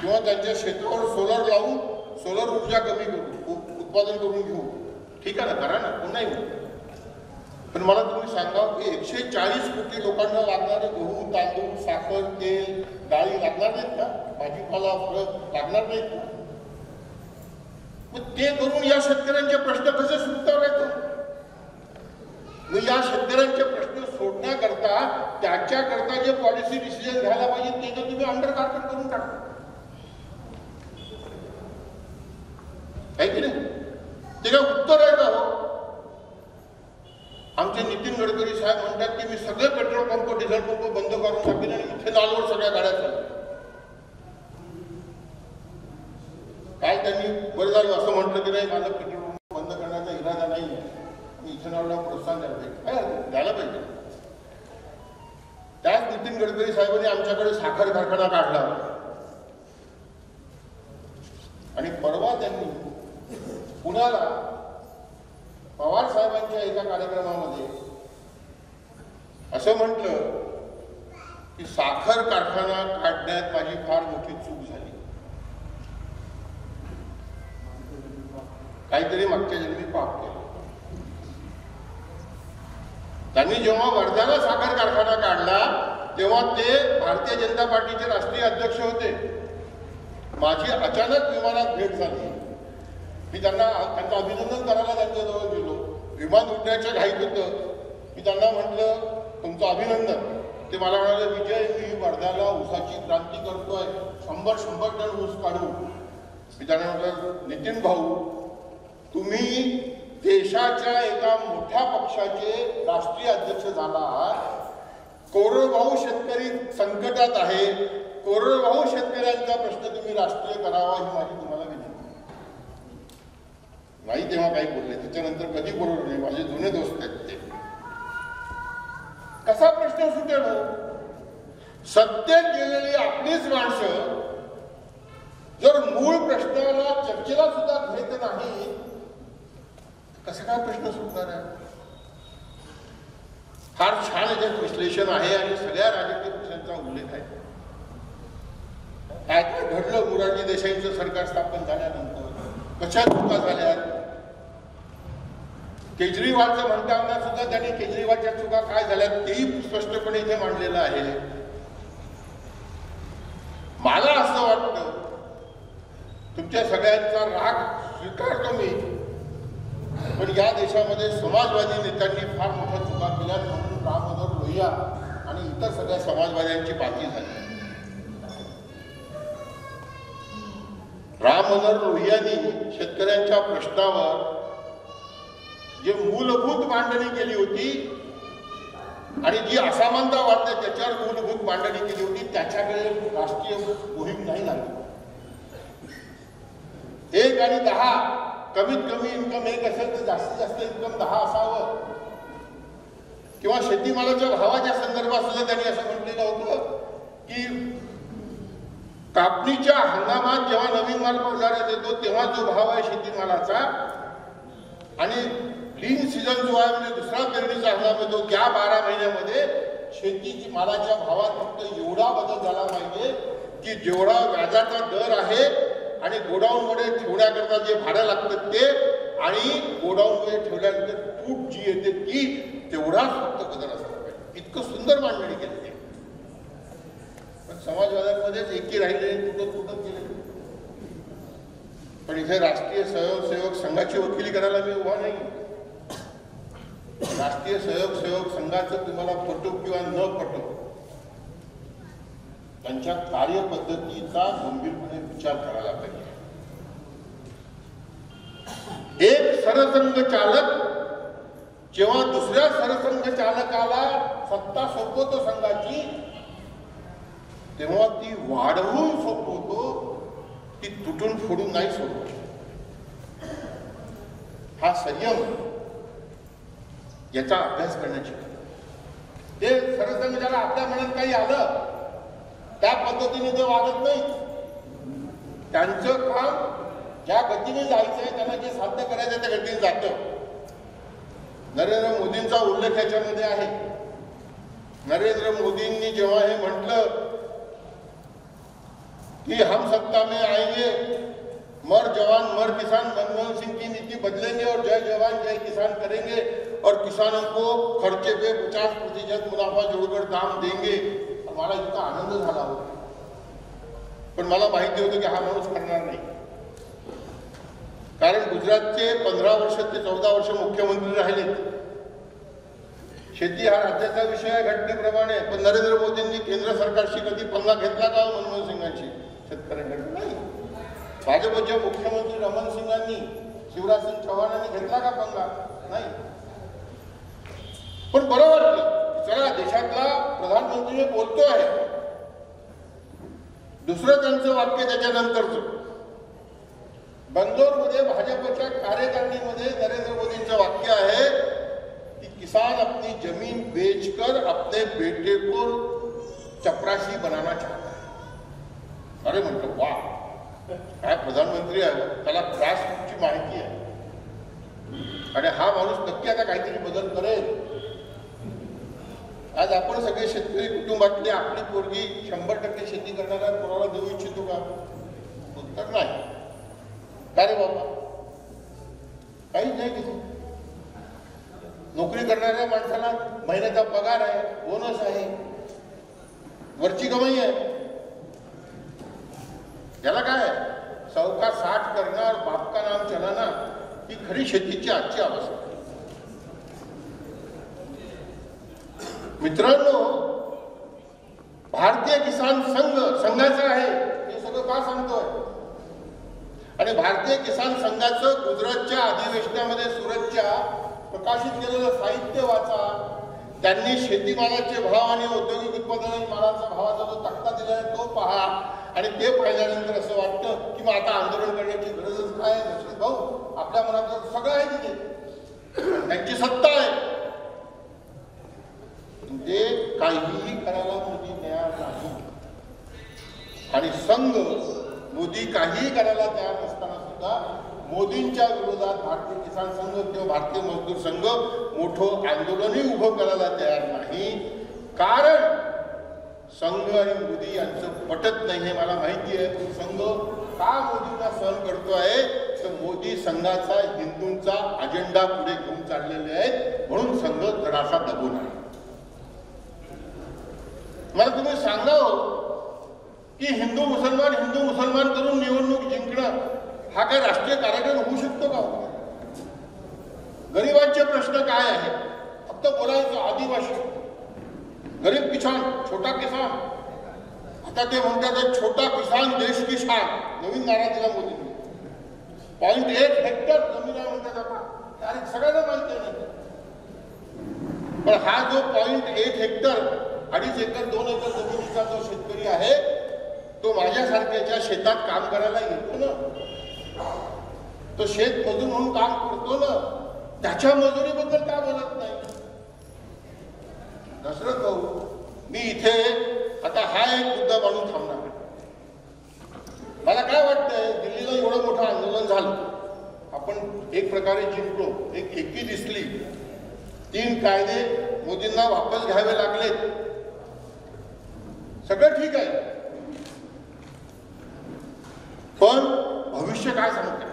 किंवा त्यांच्या शेतावर सोलर लावून सोलर ऊर्जा कमी करू, उत्पादन करून घेऊ. ठीक आहे ना, करा ना, कोण नाही. पण मला तुम्ही सांगा की 140 कोटी लोकांना लागणारे गहू, तांदूळ, साखर, तेल, डाळी लागणार नाहीत का, भाजीपाला, फळं लागणार नाहीत का. मग ते करून या शेतकऱ्यांचे प्रश्न कसे सुटणार आहेत. मग या शेतकऱ्यांचे प्रश्न सोडण्याकरता त्याच्याकरता जे पॉलिसी डिसिजन घ्यायला पाहिजे ते तर तुम्ही अंडर कार्पेट करून टाका, आहे की नाही. ते काय उत्तर आहे का हो. आमचे नितीन गडकरी साहेब म्हणतात की मी सगळे पेट्रोल पंप, डिझेल पंप बंद करून टाकेन आणि इथेनॉलवर सगळ्या गाड्या चालल्या. म्हटलं की नाही माझं पेट्रोल बंद करण्याचा इरादा नाही आहे, मी इथेनॉलला प्रोत्साहन द्यायला पाहिजे, द्यायला पाहिजे. त्याच नितीन गडकरी साहेबांनी आमच्याकडे साखर कारखाना काढला आणि परवा त्यांनी पुण्याला पवार साहेबांच्या एका कार्यक्रमामध्ये असं म्हटलं की साखर कारखाना काढण्यात माझी फार मोठी चूक झाली, काहीतरी मागच्या जन्मी पाप केलं. त्यांनी जेव्हा वर्ध्याला साखर कारखाना काढला तेव्हा ते भारतीय जनता पार्टीचे राष्ट्रीय अध्यक्ष होते. माझी अचानक विमानात भेट झाली. मी त्यांचं अभिनंदन करायला त्यांच्याजवळ गेलो. विमान उडण्याच्या घाईत होतं. मी त्यांना म्हटलं तुमचं अभिनंदन. ते मला म्हणाले विजय मी वर्ध्याला ऊसाची क्रांती करतोय, 100 टन ऊस काढू. मी त्यांना म्हटलं नितीन भाऊ तुम्ही देशाच्या एका मोठ्या पक्षाचे राष्ट्रीय अध्यक्ष झाला आहात. कोरडवाहू शेतकरी संकटात आहे, कोरडवाहू शेतकऱ्यांचा प्रश्न तुम्ही राष्ट्रीय करावा ही माझी तुम्हाला विनंती. नाही तेव्हा काही बोलले, त्याच्यानंतर कधी बोललो नाही. माझे जुने दोस्त आहेत ते. कसा प्रश्न सुटेल? सत्तेत गेलेली आपलीच माणसं जर मूळ प्रश्नाला चर्चेला सुद्धा घेत नाही कसं काय प्रश्न सुटणार आहे? फार छान याच्यात विश्लेषण आहे आणि सगळ्या राजकीय पक्षांचा उल्लेख आहे. काय काय घडलं मोरारजी देसाईंचं सरकार स्थापन झाल्यानंतर, कशा चुका झाल्या. केजरीवालचं म्हणताना सुद्धा त्यांनी केजरीवालच्या चुका काय झाल्या तेही स्पष्टपणे इथे मांडलेलं आहे. मला असं वाटतं तुमच्या सगळ्यांचा राग स्वीकारतो मी, पण या देशामध्ये समाजवादी नेत्यांनी फार मोठ्या चुका केल्या म्हणून राम मनोहर लोहिया आणि इतर सगळ्या समाजवाद्यांची बाकी झाली. राम मनोहर लोहियांनी शेतकऱ्यांच्या प्रश्नावर जे मूलभूत मांडणी केली होती आणि जी असमानता वाढते त्याच्यावर मूलभूत मांडणी केली होती, त्याच्याकडे राष्ट्रीय मोहीम नाही झाली. 1 आणि 10 कमीत कमी इन्कम 1 असेल तर जास्तीत जास्त इन्कम 10 असावं. किंवा शेतीमालाच्या भावाच्या संदर्भात सुद्धा त्यांनी असं म्हटलेलं होतं की कापणीच्या हंगामात जेव्हा नवीन माल बाजारात येतो तेव्हा जो भाव आहे शेतीमालाचा आणि लीन सीझन जो आहे म्हणजे दुसरा पेरणीचा हंगाम येतो त्या 12 महिन्यामध्ये शेतीची मालाच्या भावात फक्त एवढा बदल झाला पाहिजे की जेवढा व्याजाचा दर आहे आणि गोडाऊनमध्ये ठेवण्याकरता जे भाडं लागतं ते आणि गोडाऊनमध्ये ठेवल्यानंतर तूट जी येते ती तेवढाच फक्त बदल असला पाहिजे. इतकं सुंदर मांडणी केली. पण समाजवाद्यांमध्येच एकी राहिले तुटत गेले. पण इथे राष्ट्रीय स्वयंसेवक संघाची वकिली करायला मी उभा नाही. राष्ट्रीय स्वयंसेवक संघाचं तुम्हाला पटो किंवा न पटो त्यांच्या कार्यपद्धतीचा गंभीरपणे विचार करायला पाहिजे. एक सरसंघ चालक जेव्हा दुसऱ्या सरसंघ चालकाला सत्ता सोपवतो संघाची तेव्हा ती वाढवून सोपवतो, ती तुटून फोडून नाही सोपवत. हा संयम याचा अभ्यास करण्याची ते सरसंघ ज्याला आपल्या मनात काही आलं त्या पद्धतीने ते वागत नाही. त्यांचं काम ज्या गतीने जायचंय त्यांना जे साध्य करायचं त्या गतीने जातं. नरेंद्र मोदींचा उल्लेख याच्यामध्ये आहे. नरेंद्र मोदींनी जेव्हा हे म्हटलं कि हम सत्ता में आएंगे मर जवान मर किसान, मनमोहन सिंह की नीति बदलेंगे और जय जवान जय किसान करेंगे और किसानों को खर्चे पे 50% मुनाफा जोड़कर दाम देंगे. मला इतका आनंद झाला होता. पण मला माहिती होतं की हा माणूस करणार नाही. कारण गुजरातचे 15 वर्ष ते 14 वर्ष मुख्यमंत्री राहिले. शेती हा राज्याचा विषय आहे घटनेप्रमाणे. पण नरेंद्र मोदींनी केंद्र सरकारशी कधी पंगा घेतला का मनमोहन सिंगांशी? शेतकऱ्यांकडे नाही. भाजपच्या मुख्यमंत्री रमण सिंगांनी शिवराज सिंग चौहानांनी घेतला का पंगा? नाही. पण बरं वाटलं चला देशातला प्रधानमंत्री बोलतो आहे. दुसरं त्यांचं वाक्य त्याच्यानंतरच बंगलोरमध्ये भाजपच्या कार्यकारिणीमध्ये नरेंद्र मोदींचं वाक्य आहे कि किसान अपनी जमीन बेचकर अपने बेटे को चपरासी बनाना चाहता है। अरे म्हटलं वा, काय प्रधानमंत्री आहे, त्याला ग्रासरूटची माहिती आहे आणि हा माणूस नक्की आता काहीतरी बदल करेल। आज आपण सगळे शेतकरी कुटुंबातले आपली पोरगी 100% शेती करणाऱ्या कोणाला देऊ इच्छितो का? उत्तर नाही। का रे बाबा, काहीच नाही तिथे। नोकरी करणाऱ्या माणसाला महिन्याचा पगार आहे, बोनस आहे, वरची कमाई आहे। याला काय सावकार 60 करणार, बाप का नाम चलाना, ही खरी शेतीची आजची अवस्था। मित्रांनो, भारतीय किसान संघाचं आहे हे सगळं का सांगतोय? आणि भारतीय किसान संघाचं गुजरातच्या अधिवेशनामध्ये सुरतच्या प्रकाशित केलेलं साहित्य वाचा। त्यांनी शेतीमालाचे भाव आणि औद्योगिक उत्पादन मालाचा भावाचा जो तक्ता दिला आहे तो पहा आणि ते पाहिल्यानंतर असं वाटतं की मग आता आंदोलन करण्याची गरजच काय? नशीब भाऊ, आपल्या मनात सगळं आहे तिथे, त्यांची सत्ता आहे, ते काहीही करायला मोदी तयार नाही। आणि संघ मोदी काहीही करायला तयार नसताना सुद्धा मोदींच्या विरोधात भारतीय किसान संघ किंवा भारतीय मजदूर संघ मोठं आंदोलनही उभं करायला तयार नाही। कारण संघ आणि मोदी यांचं पटत नाही हे मला माहिती आहे। पण संघ का मोदींना सहन करतोय? तर मोदी संघाचा हिंदूंचा अजेंडा पुढे घेऊन चाललेले आहेत, म्हणून संघ जरासा दबून आहे। मला तुम्ही सांगा की हिंदू मुसलमान करून निवडणूक जिंकणं हा काय राष्ट्रीय कार्यक्रम होऊ शकतो का? गरिबांचे प्रश्न काय आहे? फक्त बोलायचं आदिवासी, गरीब किसान, छोटा किसान। आता ते म्हणतात छोटा किसान देश की शान, नवीन नारा दिला मोदींनी। 0.1 हेक्टर जमीन आहे म्हणतात आता, अरे सगळ्यांना माहिती आहे। पण हा जो 0.1 हेक्टर, 2.5 एकर 2 एकर जमिनीचा जो शेतकरी आहे तो माझ्यासारख्याच्या शेतात काम करायला येतो ना, तो शेत मजूर म्हणून काम करतो ना, त्याच्या मजुरीबद्दल का बोलत नाही? दशरथ भाऊ, मी इथे आता हा एक मुद्दा मांडून थांबणार। मला काय वाटतंय, दिल्लीला एवढं मोठं आंदोलन झालं, आपण एक प्रकारे जिंकलो, एक एकी दिसली, 3 कायदे मोदींना वापस घ्यावे लागले, सगळं ठीक आहे। पण भविष्य काय सांगते?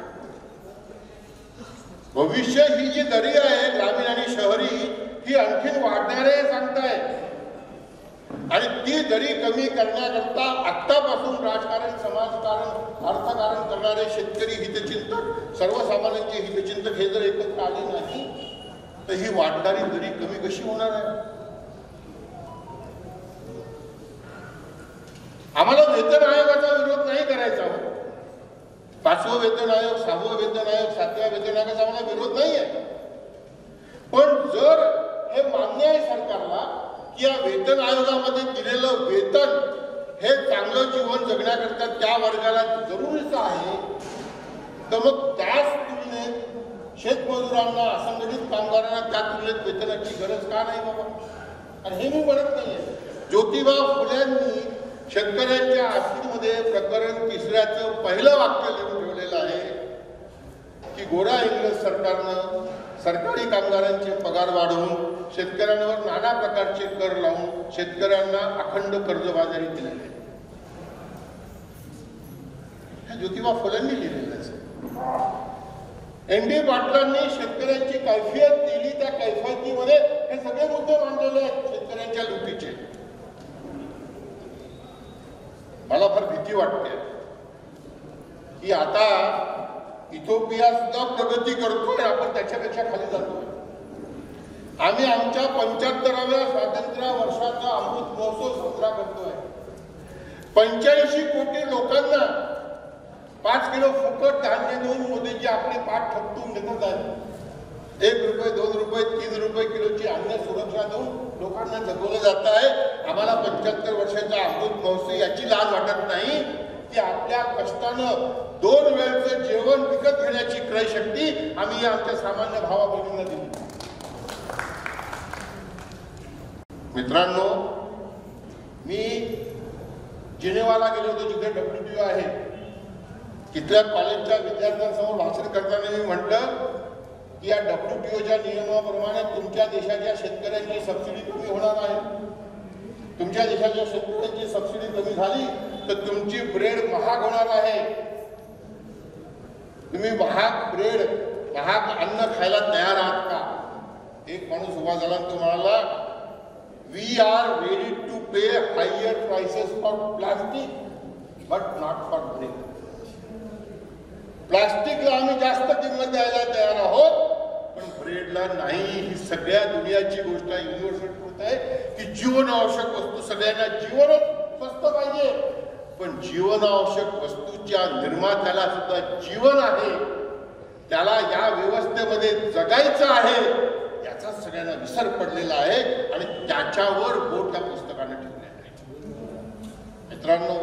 भविष्य ही जी दरी आहे ग्रामीण आणि शहरी, ही आणखीन वाढणार आहे सांगताय। आणि ती दरी कमी करण्याकरता आत्तापासून राजकारण, समाजकारण, अर्थकारण करणारे शेतकरी हितचिंतक, सर्वसामान्यांचे हितचिंतक हे जर एकत्र आले नाही तर ही वाढणारी दरी कमी कशी होणार आहे? आम्हाला वेतन आयोगाचा विरोध नाही करायचा। 5वं वेतन आयोग, 6वं वेतन आयोग, 7व्या वेतन आयोगाचा आम्हाला विरोध नाही आहे। पण जर हे मान्य आहे सरकारला की या वेतन आयोगामध्ये दिलेलं वेतन हे चांगलं जीवन जगण्याकरता त्या वर्गाला जरुरीचं आहे, तर मग त्याच तुलनेत शेतमजुरांना, असंघटित कामगारांना त्या तुलनेत वेतनाची गरज का नाही बाबा? आणि हे मी म्हणत नाहीये। ज्योतिबा फुल्यांनी शेतकऱ्यांच्या आस्तीमध्ये प्रकरण 3चं पहिलं वाक्य लिहून ठेवलेलं आहे की गोरा इंग्रज सरकारनं सरकारी कामगारांचे पगार वाढवून शेतकऱ्यांवर नाना प्रकारचे कर लावून शेतकऱ्यांना अखंड कर्जबाजारी दिलेली आहे। हे ज्योतिबा फुल्यांनी लिहिलेलं आहे। ND पाटलांनी शेतकऱ्यांची कैफियत दिली, त्या कैफियतीमध्ये हे सगळे मुद्दे मांडलेले आहेत शेतकऱ्यांच्या लुटीचे। मला फार भीती वाटते की आता इथिओपिया सुद्धा प्रगती करतोय, आपण त्याच्यापेक्षा खाली जातोय। आम्ही आमच्या 75व्या स्वातंत्र्य वर्षाचा अमृत महोत्सव साजरा करतोय। 85 कोटी लोकांना 5 किलो फुकट धान्य देऊन मोदीजी आपली पाठ ठपटून देत आहेत। 1 रुपये, 2 रुपये, 3 रुपये किलोची अन्न सुरक्षा देऊन लोकांना जगवलं जात आहे। आम्हाला 75 वर्षाचा अमृत महोत्सव याची लाज वाटत नाही की आपल्या कष्टानं 2 वेळचं जेवण विकत घेण्याची क्रयशक्ती आम्ही आमच्या सामान्य भावा बहिणींना दिली. मित्रांनो, मी जिनेवाला गेलो होतो जिथे WTO आहे. तिथल्या कॉलेजच्या विद्यार्थ्यांसमोर भाषण करताना मी म्हटलं की या WTOच्या नियमाप्रमाणे तुमच्या देशाच्या शेतकऱ्यांची सबसिडी कमी होणार आहे. तुमच्या देशाच्या शेतकऱ्यांची सबसिडी कमी झाली तर तुमची ब्रेड महाग होणार आहे. तुम्ही महाग ब्रेड, महाग अन्न खायला तयार आहात का? एक माणूस उभा झाला आणि तो म्हणाला, we are ready to pay higher prices for plastic but not for bread. प्लास्टिकला आम्ही जास्त किंमत द्यायला तयार आहोत, पण ब्रेडला नाही. ही सगळ्या दुनियाची गोष्ट आहे, युनिव्हर्सल ट्रूथ आहे की जीवनावश्यक वस्तू सगळ्यांना जीवनच स्वस्त पाहिजे, पण जीवनावश्यक वस्तूच्या निर्मात्याला सुद्धा जीवन आहे, त्याला या व्यवस्थेमध्ये जगायचं आहे, याचा सगळ्यांना विसर पडलेला आहे आणि त्याच्यावर बोट या पुस्तकाने ठेवलेलं आहे. मित्रांनो,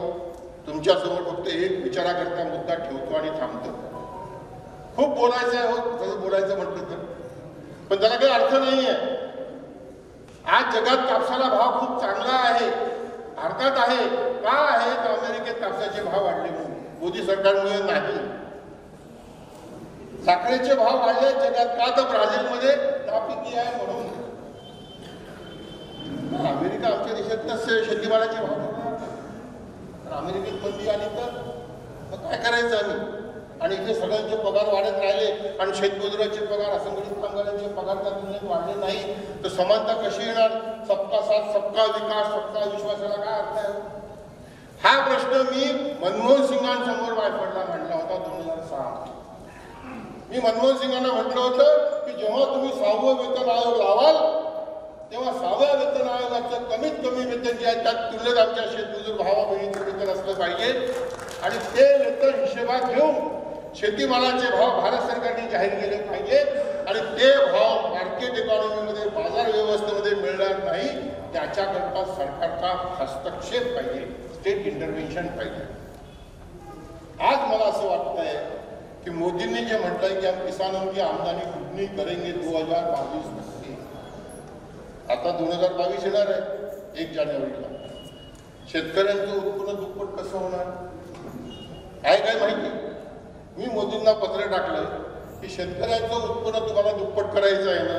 तुमच्यासमोर फक्त एक विचाराकरता मुद्दा ठेवतो आणि थांबतो. खूप बोलायचं आहे, हो जसं बोलायचं म्हटलं तर, पण त्याला काही अर्थ नाही आहे. आज जगात कापसाला भाव खूप चांगला आहे, भारतात आहे. का आहे तर अमेरिकेत कापसाचे भाव वाढले म्हणून, मोदी सरकारमुळे नाही. साखरेचे भाव वाढले जगात का तर ब्राझीलमध्ये नापिकी आहे म्हणून. अमेरिका आमच्या देशात शेतीमालाचे भाव, अमेरिकेत बंदी आली तर मग काय करायचं आम्ही? आणि इथे सगळ्यांचे पगार वाढत राहिले आणि शेतमजुरांचे पगार, असंघटित कामगारांचे पगार त्या तुलनेत वाढले नाही तर समानता कशी येणार? सबका साथ, सबका विकास, सबका विश्वासाला काय अर्थ आहे? हा प्रश्न मी मनमोहन सिंगांसमोर वायफळला मांडला होता 2006. मी मनमोहन सिंगांना म्हटलं होतं की जेव्हा तुम्ही 6वं वेतन आयोग लावाल तेव्हा 6व्या वेतन आयोगाचं कमीत कमी वेतन जे आहे त्यात तुलनेत आमच्या शेतमजूर भावा बहिणीचं वेतन असलं पाहिजे आणि ते वेतन हिशेबात घेऊन शेतीमालाचे भाव भारत सरकारने जाहीर केले पाहिजे आणि ते भाव मार्केट इकॉनॉमीमध्ये, बाजार व्यवस्थेमध्ये मिळणार नाही, त्याच्याकरता सरकारचा हस्तक्षेप पाहिजे, स्टेट इंटरव्हेन्शन पाहिजे. आज मला असं वाटतंय की मोदींनी जे म्हटलंय की हम किसानों की आमदनी दुगनी करेंगे 2022 मध्ये, आता 2022 येणार आहे 1 जानेवारीला. शेतकऱ्यांचं उत्पन्न दुप्पट कसं होणार आहे काय माहिती? मी मोदींना पत्र टाकलं की शेतकऱ्याचं उत्पन्न तुम्हाला दुप्पट करायचं आहे ना,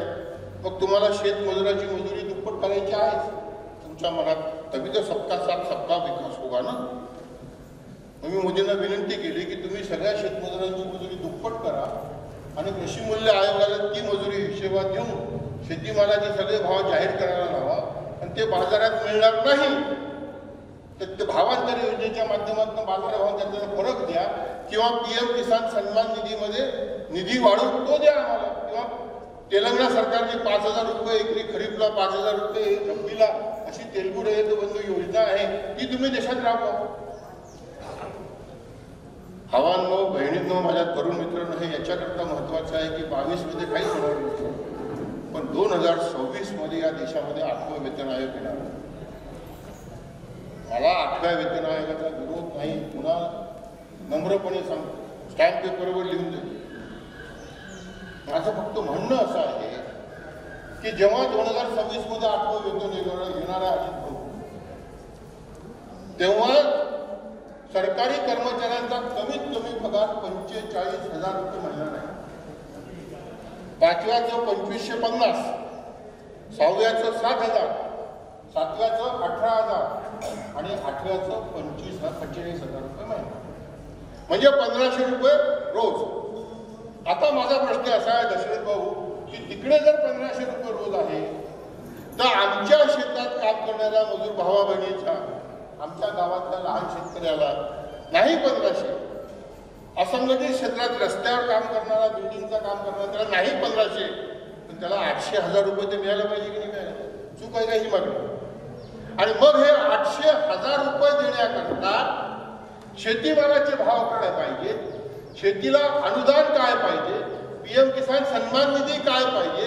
मग तुम्हाला शेतमजुराची मजुरी दुप्पट करायची आहेच तुमच्या मनात, तभी तर सबका साथ सबका विकास होगा ना. मी मोदींना विनंती केली की तुम्ही सगळ्या शेतमजुरांची मजुरी दुप्पट करा आणि कृषी मूल्य आयोगाला ती मजुरी हिशेबात घेऊन शेतीमालाचे सगळे भाव जाहीर करायला लावा आणि ते बाजारात मिळणार नाही तर ते भावांतर योजनेच्या माध्यमातून बाजारभाव त्याचा फरक द्या किंवा PM किसान सन्मान निधीमध्ये निधी वाढवून तो द्या आम्हाला, किंवा तेलंगणा सरकारने 5,000 रुपये एकरी खरीपला, 5,000 रुपये रब्बीला अशी तेलगू रयत बंधू योजना आहे ती तुम्ही देशात राबवा. भावांनो, बहिणींनो, माझ्या तरुण मित्रांनो, हे याच्याकरता महत्वाचं आहे की 22 मध्ये काहीच होणार नाही, पण 2026 मध्ये या देशामध्ये 8वं वेतन आयोग येणार. मला 8व्या वेतन आयोगाचा विरोध नाही, पुन्हा नम्रपणे सांगतो, स्टॅम्प पेपरवर लिहून देतो. माझं फक्त म्हणणं असं आहे की जेव्हा 2026 मध्ये 8वं वेतन येणार आहे अजित भाऊ, तेव्हा सरकारी कर्मचाऱ्यांचा कमीत कमी पगार 45,000 रुपये महिना आहे. 5व्याचं 2,550, 6व्याचं 7,000, 7व्याचं 18,000 आणि 8व्याचं 45,000 रुपये महिना, म्हणजे 1,500 रुपये रोज. आता माझा प्रश्न असा आहे दशरथ भाऊ की तिकडे जर 1,500 रुपये रोज आहे तर आमच्या शेतात काम करणाऱ्या मजूर भावा बहिणीचा, आमच्या गावातल्या लहान शेतकऱ्याला नाही 1,500, असंघटित क्षेत्रात रस्त्यावर काम करणारा, बिल्डिंगचं काम करणारा त्याला नाही 1,500, पण त्याला 800,000 रुपये ते मिळायला पाहिजे की नाही मिळायला? चूक आहे का ही मागणी? आणि मग हे 800,000 रुपये देण्याकरता शेतीमालाचे भाव काय पाहिजे, शेतीला अनुदान काय पाहिजे, PM किसान सन्मान निधी काय पाहिजे,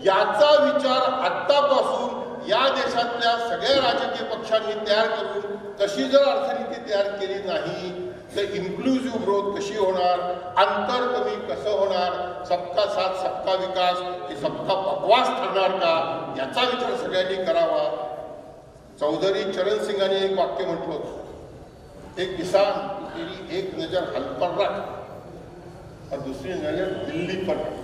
याचा विचार आत्तापासून या देशातल्या सगळ्या राजकीय पक्षांनी तयार करून तशी जर अर्थनीती तयार केली नाही तर इन्क्लुझिव्ह ग्रोथ कशी होणार, अंतर कमी कसं होणार, सबका साथ सबका विकास हे सबका बकवास ठरणार का, याचा विचार सगळ्यांनी करावा. चौधरी चरण सिंगांनी एक वाक्य म्हटलं होतं, एक किसान तेरी एक नजर हल पर रख और दूसरी नजर दिल्ली पर रख.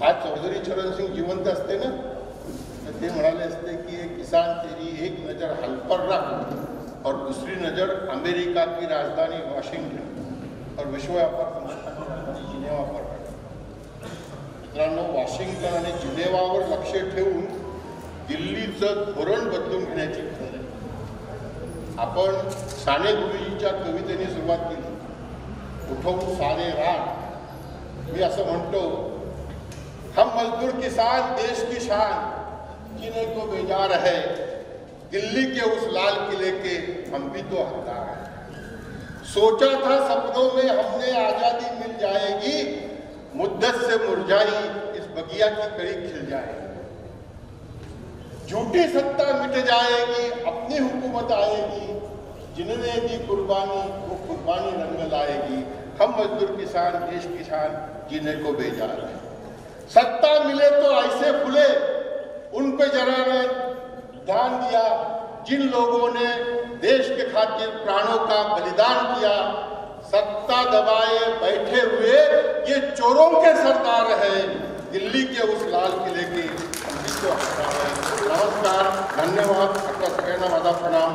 आज चौधरी चरण सिंग जिवंत असते ना, तर ते म्हणाले असते की एक किसान तेरी एक नजर हल पर रख और दूसरी नजर अमेरिका की राजधानी वॉशिंग्टन और विश्व व्यापार संस्था की राजधानी जिनेवा पर रख. मित्रांनो, वॉशिंग्टन आणि जिनेवावर लक्ष ठेवून दिल्लीचं धोरण बदलून घेण्याची गरज आहे. आपण साने गुरुजीच्या कवितेने सुरुवात केली, उठवून सारे रान. मी असं म्हणतो, हम मजदूर किसान देश की शान, जीने को बेजार है, दिल्ली के उस लाल किले के हम भी तो हकदार हैं. सोचा था सपनों में हमने आजादी मिल जाएगी, मुद्दत से मुरझाई इस बगिया की कड़ी खिल जाएगी. झूठी सत्ता मिट जाएगी, अपनी हुकूमत आएगी, जिन्होंने दी कुर्बानी वो कुर्बानी रंग लाएगी. हम मजदूर किसान देश किसान, जीने को बेजार है. सत्ता मिले तो ऐसे फूले, उन पे जरा ने ध्यान दिया, जिन लोगों ने देश के खातिर प्राणों का बलिदान किया. सत्ता दबाए बैठे हुए ये चोरों के सरदार है, दिल्ली के उस लाल किले के हम भी तो हकदार हैं. नमस्कार, धन्यवाद. आपका सगळ्यांना माझा प्रणाम.